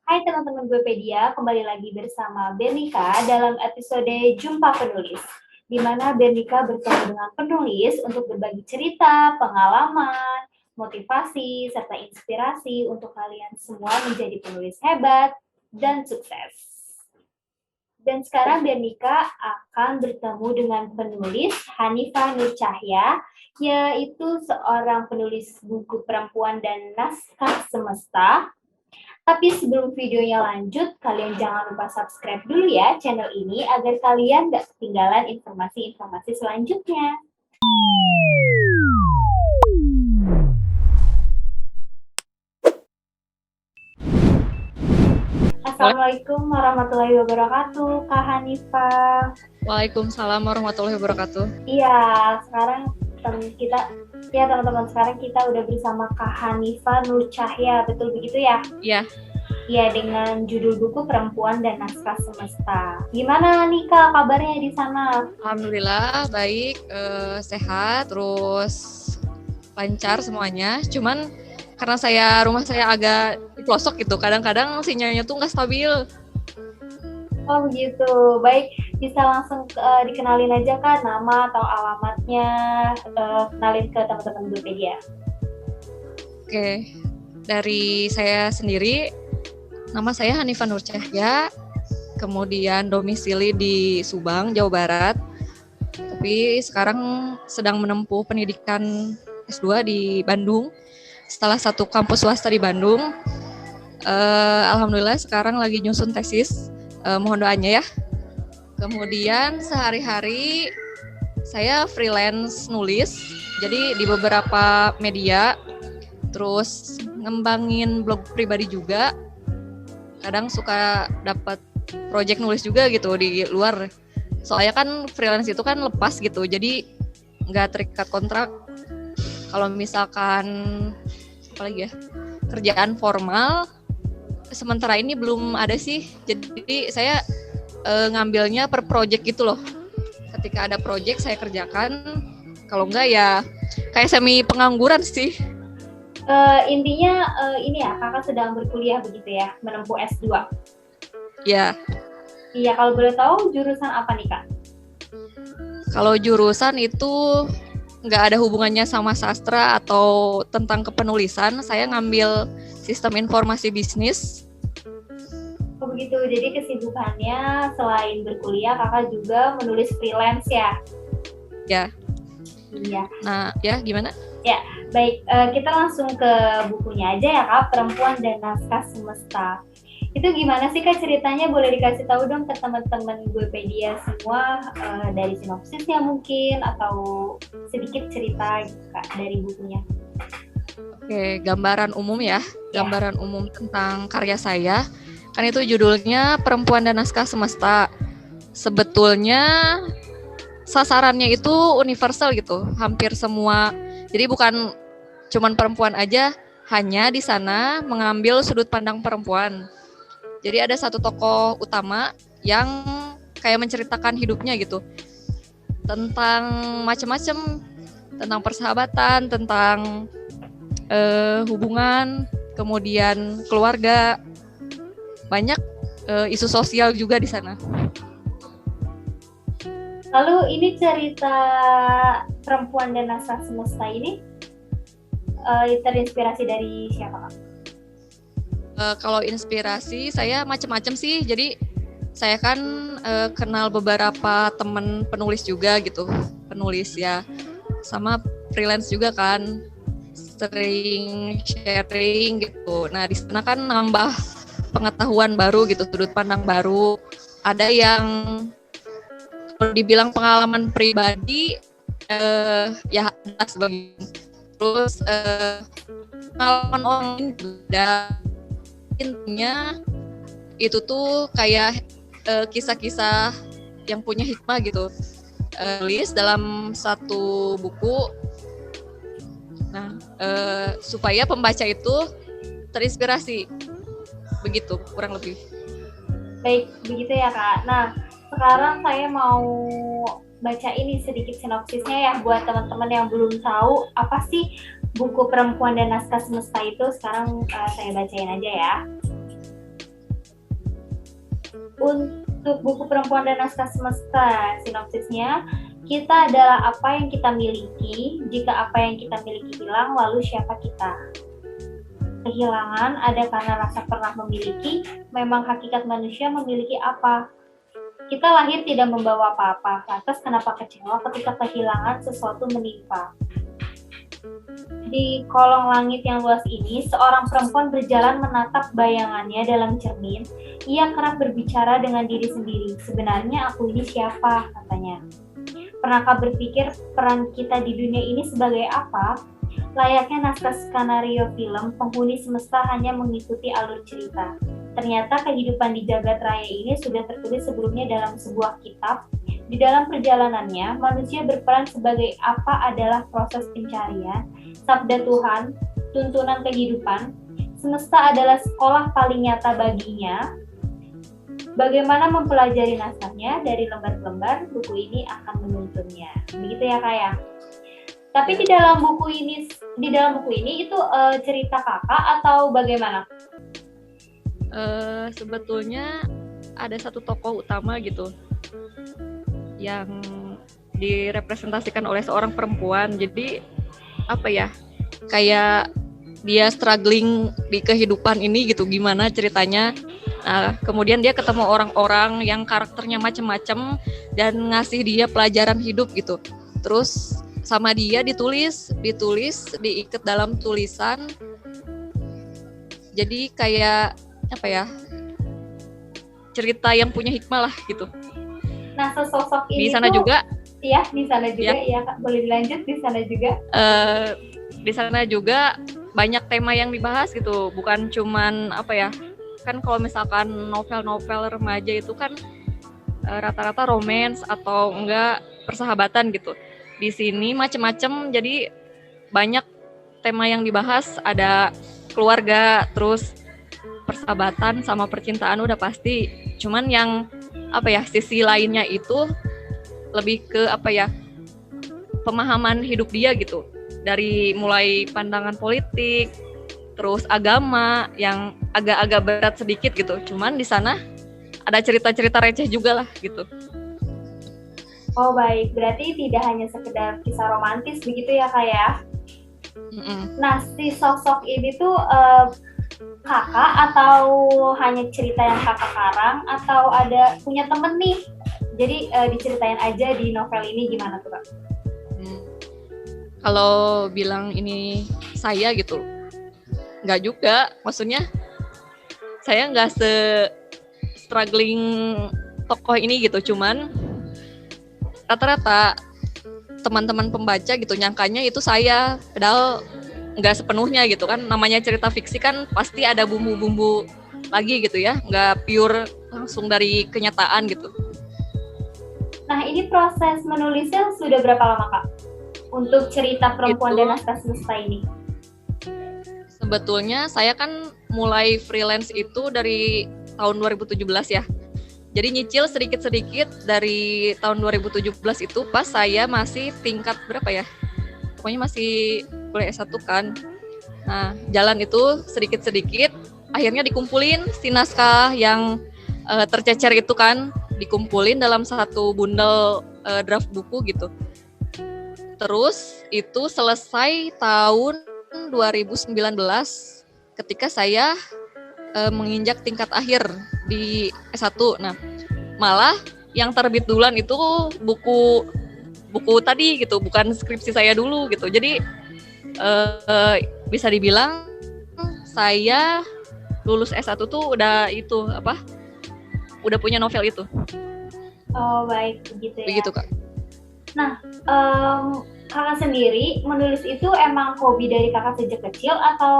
Hai teman-teman Guepedia, kembali lagi bersama Bernika dalam episode Jumpa Penulis, di mana Bernika bertemu dengan penulis untuk berbagi cerita, pengalaman, motivasi, serta inspirasi untuk kalian semua menjadi penulis hebat dan sukses. Dan sekarang Bernika akan bertemu dengan penulis Hanifah Nur Cahya, yaitu seorang penulis buku perempuan dan naskah semesta. Tapi sebelum videonya lanjut, kalian jangan lupa subscribe dulu ya channel ini agar kalian gak ketinggalan informasi-informasi selanjutnya. Assalamualaikum warahmatullahi wabarakatuh, Kak Hanifah. Waalaikumsalam warahmatullahi wabarakatuh. Iya, sekarang teman-teman sekarang kita udah bersama Kak Hanifah Nur Cahya, betul begitu ya? Iya. Ya, dengan judul buku Perempuan dan Naskah Semesta. Gimana nih Kak kabarnya di sana? Alhamdulillah baik, sehat, terus lancar semuanya. Cuman karena rumah saya agak di pelosok gitu, kadang-kadang sinyalnya tuh nggak stabil. Oh begitu, baik, bisa langsung dikenalin aja Kak nama atau alamatnya, kenalin ke teman-teman Guepedia. Oke, dari saya sendiri, nama saya Hanifah Nur Cahya, kemudian domisili di Subang, Jawa Barat. Tapi sekarang sedang menempuh pendidikan S2 di Bandung, salah satu kampus swasta di Bandung. Alhamdulillah sekarang lagi nyusun tesis, mohon doanya ya. Kemudian sehari-hari saya freelance nulis, jadi di beberapa media, terus ngembangin blog pribadi juga. Kadang suka dapat project nulis juga gitu di luar. Soalnya kan freelance itu kan lepas gitu, jadi nggak terikat kontrak. Kalau misalkan apalagi ya, kerjaan formal sementara ini belum ada sih. Jadi saya ngambilnya per project gitu loh. Ketika ada project saya kerjakan, kalau enggak ya kayak semi pengangguran sih. Intinya ini ya, kakak sedang berkuliah begitu ya, menempuh S2. Ya. Iya, kalau boleh tahu jurusan apa nih Kak? Kalau jurusan itu nggak ada hubungannya sama sastra atau tentang kepenulisan. Saya ngambil sistem informasi bisnis. Oh begitu, jadi kesibukannya selain berkuliah, kakak juga menulis freelance ya? Ya. Iya. Nah, ya gimana? Ya, baik. Kita langsung ke bukunya aja ya Kak, Perempuan dan Naskah Semesta. Itu gimana sih Kak ceritanya? Boleh dikasih tahu dong ke teman-teman Guepedia semua, dari sinopsisnya mungkin, atau sedikit cerita gitu Kak dari bukunya. Oke, gambaran umum ya. Gambaran umum tentang karya saya. Kan itu judulnya Perempuan dan Naskah Semesta. Sebetulnya sasarannya itu universal gitu. Hampir semua. Jadi bukan cuman perempuan aja, hanya di sana mengambil sudut pandang perempuan. Jadi ada satu tokoh utama yang kayak menceritakan hidupnya gitu. Tentang macam-macam, tentang persahabatan, tentang hubungan, kemudian keluarga, banyak isu sosial juga di sana. Lalu ini cerita Perempuan dan Naskah Semesta ini terinspirasi dari siapa Kak? Kalau inspirasi saya macam-macam sih. Jadi saya kan kenal beberapa teman penulis juga gitu, penulis ya, sama freelance juga kan, sering sharing gitu. Nah di sana kan nambah pengetahuan baru gitu, sudut pandang baru. Ada yang kalau dibilang pengalaman pribadi, ya sebagai, terus pengalaman orang lain juga. Intinya itu tuh kayak kisah-kisah yang punya hikmah gitu, tulis dalam satu buku. Nah, supaya pembaca itu terinspirasi, begitu kurang lebih. Baik, begitu ya Kak. Nah, sekarang saya mau baca ini sedikit sinopsisnya ya buat teman-teman yang belum tahu apa sih buku Perempuan dan Naskah Semesta itu. Sekarang saya bacain aja ya. Untuk buku Perempuan dan Naskah Semesta, sinopsisnya, kita adalah apa yang kita miliki. Jika apa yang kita miliki hilang, lalu siapa kita? Kehilangan ada karena rasa pernah memiliki. Memang hakikat manusia memiliki apa? Kita lahir tidak membawa apa-apa, lantas kenapa kecewa ketika kehilangan sesuatu menimpa? Di kolong langit yang luas ini, seorang perempuan berjalan menatap bayangannya dalam cermin. Ia kerap berbicara dengan diri sendiri. Sebenarnya aku ini siapa? Katanya. Pernahkah berpikir peran kita di dunia ini sebagai apa? Layaknya naskah skenario film, penghuni semesta hanya mengikuti alur cerita. Ternyata kehidupan di jagat raya ini sudah tertulis sebelumnya dalam sebuah kitab. Di dalam perjalanannya, manusia berperan sebagai apa adalah proses pencarian, sabda Tuhan, tuntunan kehidupan. Semesta adalah sekolah paling nyata baginya. Bagaimana mempelajari naskahnya dari lembar ke lembar, buku ini akan menuntunnya. Begitu ya Kak ya. Tapi di dalam buku ini itu cerita kakak atau bagaimana? Sebetulnya ada satu tokoh utama gitu yang direpresentasikan oleh seorang perempuan. Jadi apa ya? Kayak dia struggling di kehidupan ini gitu, gimana ceritanya. Nah, kemudian dia ketemu orang-orang yang karakternya macam-macam dan ngasih dia pelajaran hidup gitu. Terus sama dia ditulis, diikat dalam tulisan. Jadi kayak apa ya? Cerita yang punya hikmah lah gitu. Nah, sosok Di ini sana tuh, juga. Iya, di sana juga ya Kak. Boleh dilanjut di sana juga. Di sana juga banyak tema yang dibahas gitu, bukan cuman apa ya, kan kalau misalkan novel-novel remaja itu kan rata-rata romance atau enggak persahabatan gitu. Di sini macem-macem, jadi banyak tema yang dibahas, ada keluarga, terus persahabatan sama percintaan udah pasti. Cuman yang apa ya, sisi lainnya itu lebih ke apa ya, pemahaman hidup dia gitu. Dari mulai pandangan politik, terus agama yang agak-agak berat sedikit gitu. Cuman di sana ada cerita-cerita receh juga lah gitu. Oh baik, berarti tidak hanya sekedar kisah romantis begitu ya Kak ya? Nah, si sosok ini tuh kakak atau hanya cerita yang kakak karang atau ada punya temen nih? Jadi diceritain aja di novel ini gimana tuh Kak? Kalau bilang ini saya gitu, nggak juga. Maksudnya saya nggak struggling tokoh ini gitu. Cuman rata-rata teman-teman pembaca gitu nyangkanya itu saya, padahal nggak sepenuhnya gitu kan. Namanya cerita fiksi kan pasti ada bumbu-bumbu lagi gitu ya, nggak pure langsung dari kenyataan gitu. Nah, ini proses menulisnya sudah berapa lama Kak? Untuk cerita Perempuan dan Naskah Semesta ini? Sebetulnya saya kan mulai freelance itu dari tahun 2017 ya. Jadi nyicil sedikit-sedikit dari tahun 2017 itu pas saya masih tingkat berapa ya? Pokoknya masih kuliah S1 kan. Nah, jalan itu sedikit-sedikit akhirnya dikumpulin si naskah yang tercecer itu kan, dikumpulin dalam satu bundel draft buku gitu. Terus itu selesai tahun 2019 ketika saya menginjak tingkat akhir di S1. Nah, malah yang terbit duluan itu buku tadi gitu, bukan skripsi saya dulu gitu. Jadi bisa dibilang saya lulus S1 tuh udah itu apa? Udah punya novel itu. Oh, baik, begitu ya. Begitu, Kak. Nah, kakak sendiri menulis itu emang hobi dari kakak sejak kecil atau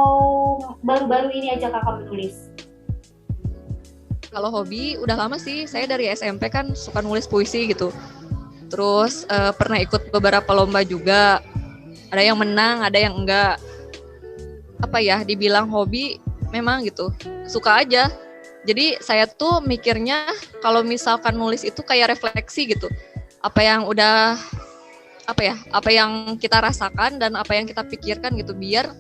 baru-baru ini aja kakak menulis? Kalau hobi udah lama sih, saya dari SMP kan suka nulis puisi gitu. Terus pernah ikut beberapa lomba juga, ada yang menang, ada yang enggak. Apa ya, dibilang hobi memang gitu, suka aja. Jadi saya tuh mikirnya kalau misalkan nulis itu kayak refleksi gitu. Apa yang kita rasakan dan apa yang kita pikirkan gitu, biar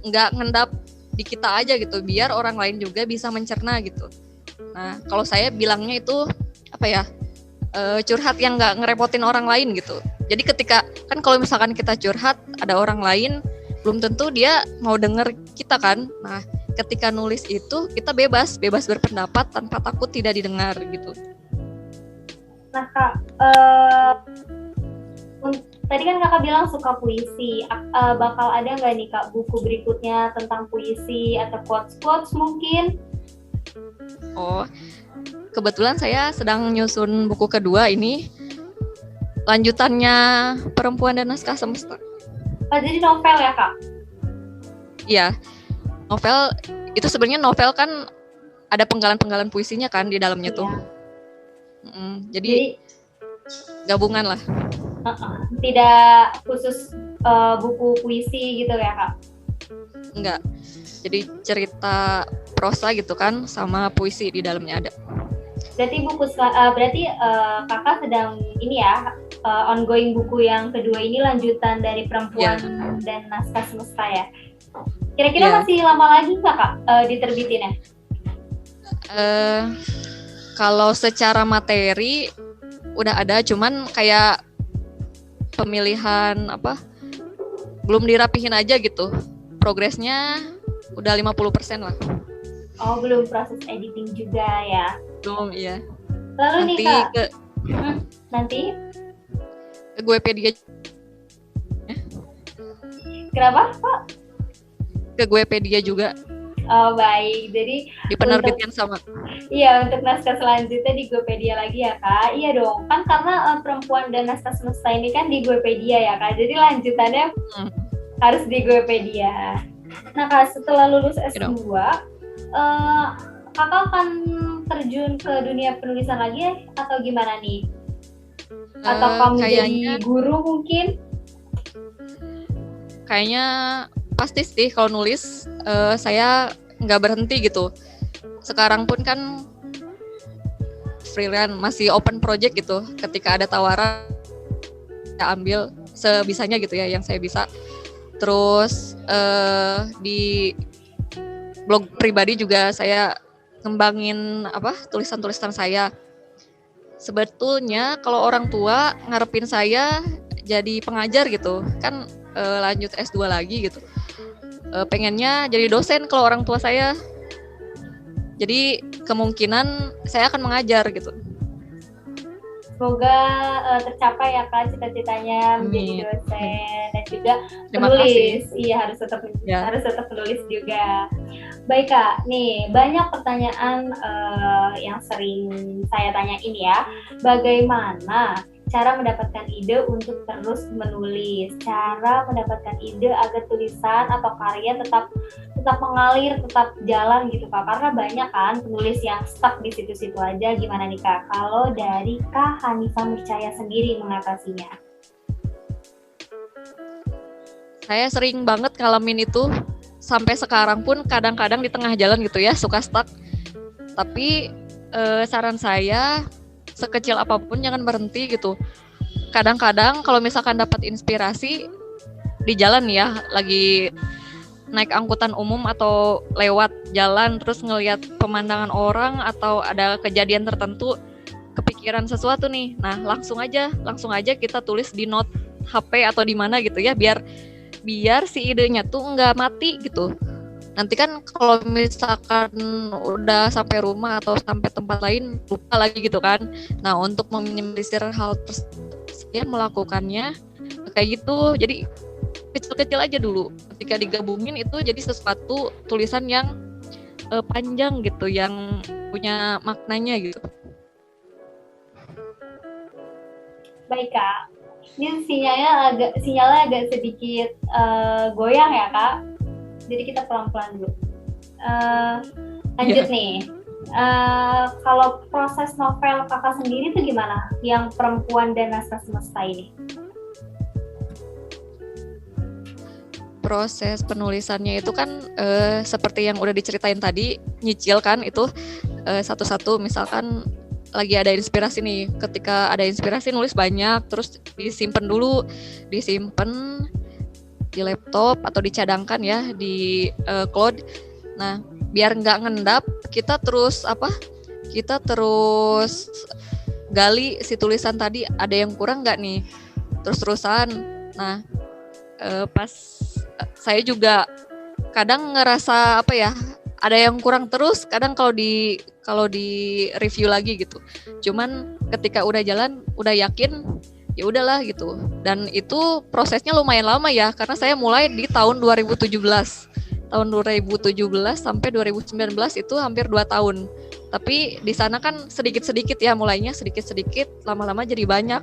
nggak ngendap di kita aja gitu, biar orang lain juga bisa mencerna gitu. Nah, kalau saya bilangnya itu apa ya? Curhat yang nggak ngerepotin orang lain gitu. Jadi ketika kan kalau misalkan kita curhat ada orang lain belum tentu dia mau denger kita kan. Nah, ketika nulis itu kita bebas berpendapat tanpa takut tidak didengar gitu. Nah Kak, tadi kan Kakak bilang suka puisi. Bakal ada nggak nih Kak buku berikutnya tentang puisi atau quotes mungkin? Oh, kebetulan saya sedang nyusun buku kedua ini, lanjutannya Perempuan dan Naskah Semesta. Oh, jadi novel ya Kak? Iya, novel itu sebenarnya novel kan ada penggalan-penggalan puisinya kan di dalamnya tuh. Jadi gabungan lah. Tidak khusus buku puisi gitu ya Kak? Enggak, jadi cerita prosa gitu kan sama puisi di dalamnya ada. Berarti Kakak sedang ini ya ongoing buku yang kedua ini lanjutan dari Perempuan dan Naskah Semesta ya. Kira-kira masih lama lagi nggak Kak diterbitinnya? Kalau secara materi udah ada, cuman kayak pemilihan belum dirapihin aja gitu. Progresnya udah 50% lah. Oh, belum proses editing juga ya? Belum, iya. Lalu nanti nih Kak, nanti ke Guepedia. Kenapa Pak? Ke Guepedia juga. Oh baik, jadi di penerbit yang sama. Iya, untuk naskah selanjutnya di Guepedia lagi ya Kak. Iya dong, kan karena Perempuan dan Naskah Semesta ini kan di Guepedia ya Kak. Jadi lanjutannya harus di Guepedia. Nah Kak, setelah lulus S2, Kakak akan terjun ke dunia penulisan lagi ya? Atau gimana nih? Atau kamu jadi guru mungkin? Kayaknya pasti sih kalau nulis saya nggak berhenti gitu. Sekarang pun kan freelance, masih open project gitu. Ketika ada tawaran saya ambil sebisanya gitu ya yang saya bisa. Terus di blog pribadi juga saya ngembangin tulisan-tulisan saya. Sebetulnya kalau orang tua ngarepin saya jadi pengajar gitu kan, lanjut S2 lagi gitu. Pengennya jadi dosen kalau orang tua saya. Jadi kemungkinan saya akan mengajar gitu. Semoga tercapai ya Kak cita-citanya menjadi dosen dan juga penulis. Iya, harus tetap penulis juga. Baik Kak, nih banyak pertanyaan yang sering saya tanya ini ya. Bagaimana cara mendapatkan ide untuk terus menulis, cara mendapatkan ide agar tulisan atau karya tetap mengalir, tetap jalan gitu Kak, karena banyak kan penulis yang stuck di situ-situ aja. Gimana nih Kak, kalau dari Kak Hanifah Nurcaya sendiri mengatasinya? Saya sering banget ngalamin itu, sampai sekarang pun kadang-kadang di tengah jalan gitu ya, suka stuck. Tapi saran saya, sekecil apapun jangan berhenti gitu. Kadang-kadang kalau misalkan dapat inspirasi di jalan ya, lagi naik angkutan umum atau lewat jalan terus ngelihat pemandangan orang atau ada kejadian tertentu, kepikiran sesuatu nih. Nah, langsung aja kita tulis di note HP atau di mana gitu ya, biar si idenya tuh nggak mati gitu. Nanti kan kalau misalkan udah sampai rumah atau sampai tempat lain lupa lagi gitu kan. Nah, untuk meminimalisir hal tersebut saya melakukannya kayak gitu. Jadi kecil-kecil aja dulu. Ketika digabungin itu jadi sesuatu tulisan yang panjang gitu, yang punya maknanya gitu. Baik Kak, ini sinyalnya agak sedikit goyang ya Kak. Jadi kita pelan-pelan dulu. Lanjut nih. Kalau proses novel Kakak sendiri itu gimana? Yang Perempuan dan Naskah Semesta ini? Proses penulisannya itu kan seperti yang udah diceritain tadi, nyicil kan itu satu-satu. Misalkan lagi ada inspirasi nih, ketika ada inspirasi nulis banyak, terus disimpan di laptop atau dicadangkan ya di cloud. Nah, biar nggak ngendap, kita terus kita terus gali si tulisan tadi ada yang kurang nggak nih, terus-terusan. Nah, pas saya juga kadang ngerasa apa ya, ada yang kurang terus kadang kalau di review lagi gitu. Cuman ketika udah jalan, udah yakin, ya udahlah gitu. Dan itu prosesnya lumayan lama ya, karena saya mulai di tahun 2017. Tahun 2017 sampai 2019 itu hampir 2 tahun. Tapi di sana kan sedikit-sedikit ya, mulainya sedikit-sedikit, lama-lama jadi banyak.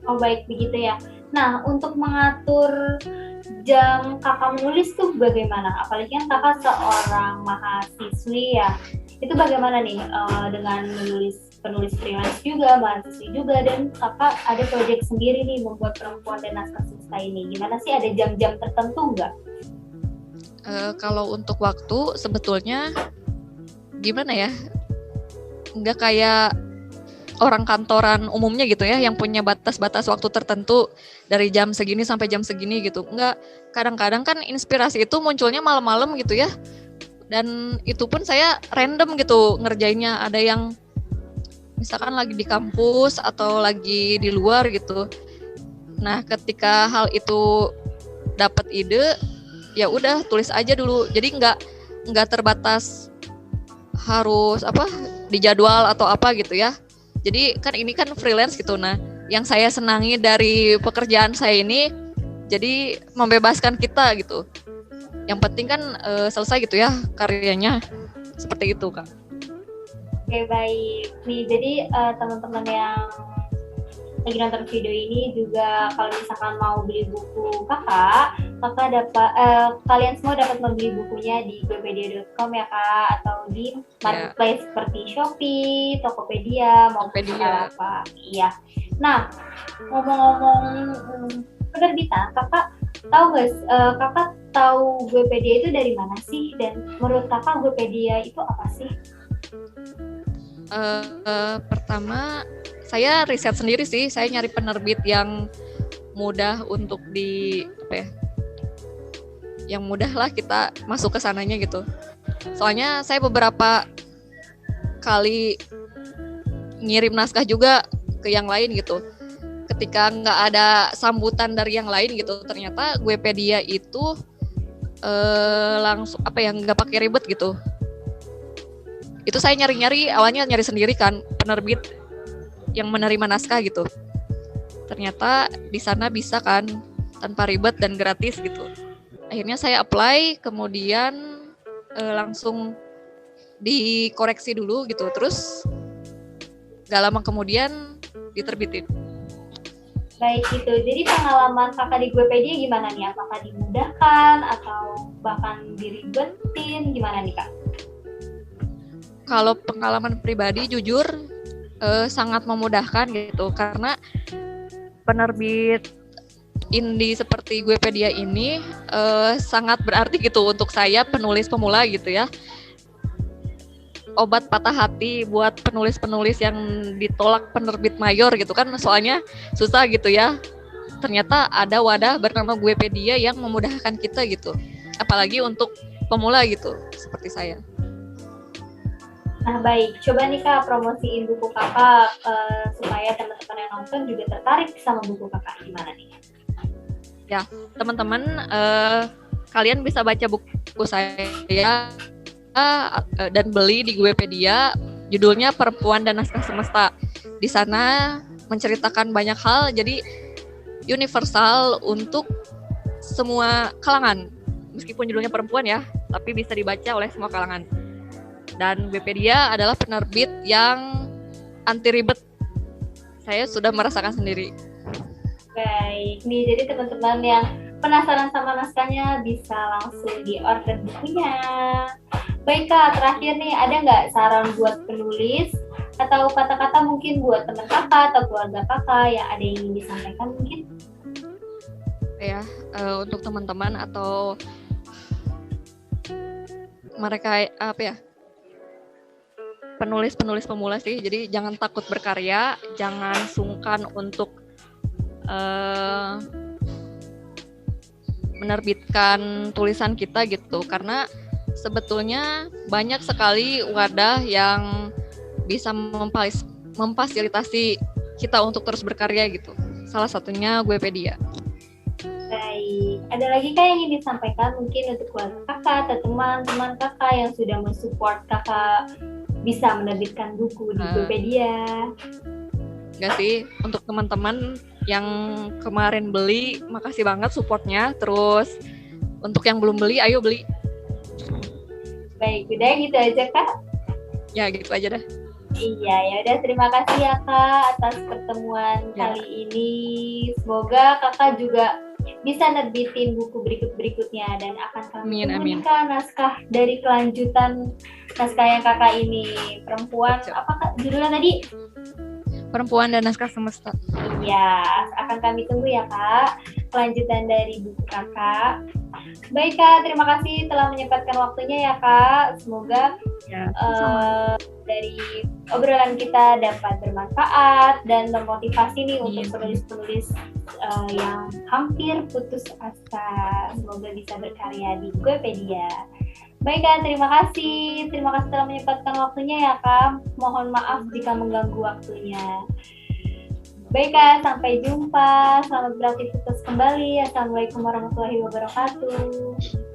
Oh baik, begitu ya. Nah, untuk mengatur jam kakak menulis tuh bagaimana? Apalagi kan kakak seorang mahasiswi ya. Itu bagaimana nih dengan penulis freelance juga, mahasiswi juga, dan kakak ada proyek sendiri nih membuat perempuan dan naskah semesta ini. Gimana sih, ada jam-jam tertentu nggak? Kalau untuk waktu sebetulnya gimana ya? Nggak kayak orang kantoran umumnya gitu ya, yang punya batas-batas waktu tertentu dari jam segini sampai jam segini gitu. Enggak, kadang-kadang kan inspirasi itu munculnya malam-malam gitu ya. Dan itu pun saya random gitu ngerjainnya. Ada yang misalkan lagi di kampus atau lagi di luar gitu. Nah, ketika hal itu dapat ide, ya udah tulis aja dulu. Jadi enggak terbatas harus dijadwal atau apa gitu ya. Jadi kan ini kan freelance gitu. Nah, yang saya senangi dari pekerjaan saya ini jadi membebaskan kita gitu. Yang penting kan selesai gitu ya karyanya. Seperti itu, Kak. Oke, baik. Nih, jadi teman-teman yang lagi nonton video ini juga kalau misalkan mau beli buku kakak dapat kalian semua dapat membeli bukunya di gwepedia.com ya Kak, atau di marketplace seperti Shopee, Tokopedia maupun apa. Iya. Nah, ngomong-ngomong penerbitan, kakak tahu Gwepedia itu dari mana sih, dan menurut kakak Gwepedia itu apa sih? Pertama saya riset sendiri sih, saya nyari penerbit yang mudah untuk yang mudah lah kita masuk ke sananya gitu. Soalnya saya beberapa kali ngirim naskah juga ke yang lain gitu. Ketika nggak ada sambutan dari yang lain gitu, ternyata Gwepedia itu langsung nggak pakai ribet gitu. Itu saya awalnya nyari sendiri kan penerbit yang menerima naskah gitu. Ternyata di sana bisa kan tanpa ribet dan gratis gitu. Akhirnya saya apply, kemudian langsung dikoreksi dulu gitu. Terus gak lama kemudian diterbitin. Baik gitu. Jadi pengalaman kakak di Gwepedia gimana nih? Apakah dimudahkan atau bahkan diribetin? Gimana nih Kak? Kalau pengalaman pribadi jujur sangat memudahkan gitu, karena penerbit indie seperti Gwepedia ini sangat berarti gitu untuk saya, penulis pemula gitu ya. Obat patah hati buat penulis-penulis yang ditolak penerbit mayor gitu kan, soalnya susah gitu ya. Ternyata ada wadah bernama Gwepedia yang memudahkan kita gitu, apalagi untuk pemula gitu seperti saya. Nah baik, coba nih Kak promosiin buku kakak supaya teman-teman yang nonton juga tertarik sama buku kakak. Gimana nih? Ya teman-teman, kalian bisa baca buku saya dan beli di Gwepedia. Judulnya Perempuan dan Naskah Semesta. Di sana menceritakan banyak hal, jadi universal untuk semua kalangan. Meskipun judulnya perempuan ya, tapi bisa dibaca oleh semua kalangan. Dan Gwepedia adalah penerbit yang anti ribet. Saya sudah merasakan sendiri. Baik, nih jadi teman-teman yang penasaran sama naskahnya bisa langsung di order bukunya. Baik Kak, terakhir nih ada nggak saran buat penulis atau kata-kata mungkin buat teman kakak atau keluarga kakak yang ada yang ingin disampaikan mungkin? Ya, untuk teman-teman atau mereka penulis-penulis pemula sih, jadi jangan takut berkarya, jangan sungkan untuk menerbitkan tulisan kita gitu, karena sebetulnya banyak sekali wadah yang bisa memfasilitasi kita untuk terus berkarya gitu. Salah satunya Guepedia. Baik, ada lagi kak yang ingin disampaikan mungkin untuk keluarga kakak atau teman-teman kakak yang sudah mensupport kakak bisa menerbitkan buku di Guepedia? Enggak sih, untuk teman-teman yang kemarin beli, makasih banget supportnya. Terus untuk yang belum beli, ayo beli. Baik, udah gitu aja kak? Ya gitu aja dah. Iya, ya udah terima kasih ya kak atas pertemuan kali ini. Semoga kakak juga bisa nerbitin buku berikutnya dan akan kami tunggu kak naskah dari kelanjutan naskah yang kakak ini. Perempuan, apa kak judulnya tadi? Perempuan dan Naskah Semesta. Iya, akan kami tunggu ya kak kelanjutan dari buku kakak. Baik kak, terima kasih telah menyempatkan waktunya ya kak. Semoga dari obrolan kita dapat bermanfaat dan memotivasi nih untuk penulis-penulis yang hampir putus asa. Semoga bisa berkarya di Guepedia. Baik kak, terima kasih telah menyempatkan waktunya ya kak. Mohon maaf jika mengganggu waktunya. Baik kak, sampai jumpa. Selamat beraktivitas kembali. Assalamualaikum warahmatullahi wabarakatuh.